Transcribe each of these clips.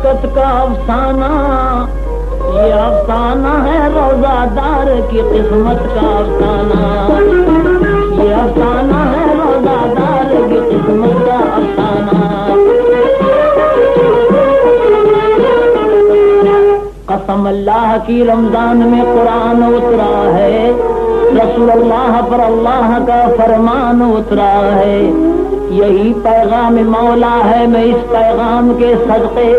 برکت کا افسانہ، یہ افسانہ ہے روزہ دار کی قسمت کا افسانہ، یہ افسانہ ہے روزہ دار کی قسمت کا افسانہ۔ قسم اللہ کی رمضان میں قرآن اترا ہے، رسول اللہ پر اللہ کا فرمان اترا ہے، یہی پیغام مولا ہے۔ میں اس پیغام کے صدقے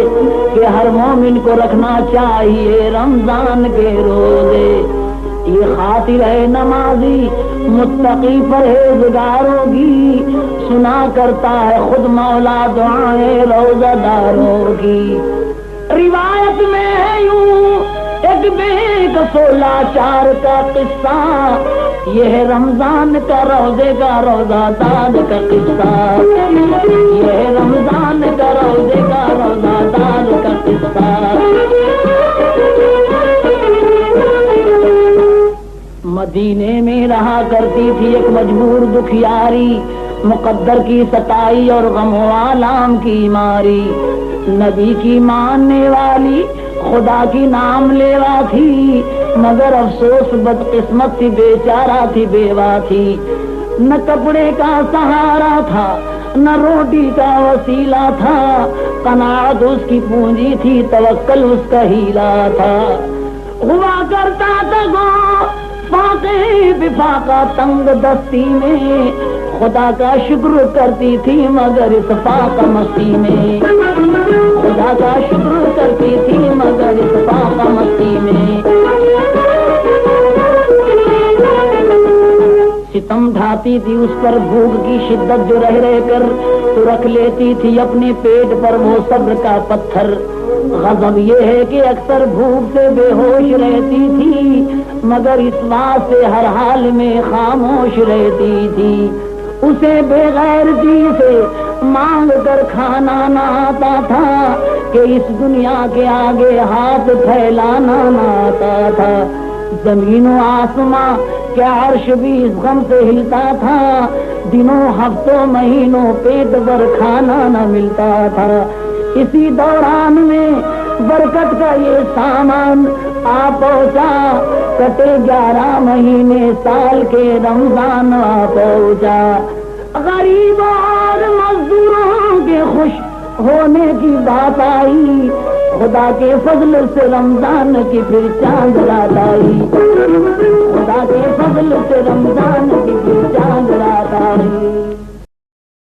کہ ہر مومن کو رکھنا چاہیے رمضان کے روزے، یہ خاطر ہے نمازی متقی پرہیزگاروں کی، سنا کرتا ہے خود مولا دعائیں روزہ داروں کی۔ روایت میں ہے یوں ایک بے کسو لاچار کا قصہ، یہ ہے رمضان کا روزے کا روزہ دار کا قصہ، یہ ہے رمضان کا روزے کا روزہ دار کا قصہ۔ مدینے میں رہا کرتی تھی ایک مجبور دکھیاری، مقدر کی ستائی اور غم و آلام کی ماری، نبی کی ماننے والی خدا کی نام لیوا تھی، مگر افسوس بدقسمت تھی، بیچارہ تھی، بیوہ تھی، نہ کپڑے کا سہارا تھا نہ روٹی کا وسیلہ تھا، قناعت اس کی پونجی تھی، توکل اس کا ہیلا تھا، ہوا کرتا تھا گو فاقے بفاقہ تنگ دستی میں، خدا کا شکر کرتی تھی مگر اس فاقہ مستی میں، خدا کا شکر کرتی تھی مگر اس فاقہ مستی میں۔ ستم ڈھاتی تھی اس پر بھوک کی شدت جو رہ کر، تو رکھ لیتی تھی اپنے پیٹ پر وہ صبر کا پتھر، غضب یہ ہے کہ اکثر بھوک سے بے ہوش رہتی تھی، مگر اس بات سے ہر حال میں خاموش رہتی تھی، اسے بغیر جی سے مانگ کر کھانا نہ آتا تھا، کہ اس دنیا کے آگے ہاتھ پھیلانا نہ آتا تھا، زمین و آسماں کیا عرش بھی اس غم سے ہلتا تھا، دنوں ہفتوں مہینوں پیٹ پر کھانا نہ ملتا تھا، اسی دوران میں برکت کا یہ سامان آ پہنچا، کٹے 11 مہینے سال کے رمضان آ پہنچا، غریبوں اور مزدوروں کے خوش ہونے کی بات آئی، خدا کے فضل سے رمضان کی پھر چاند رات آئی، خدا کے فضل سے رمضان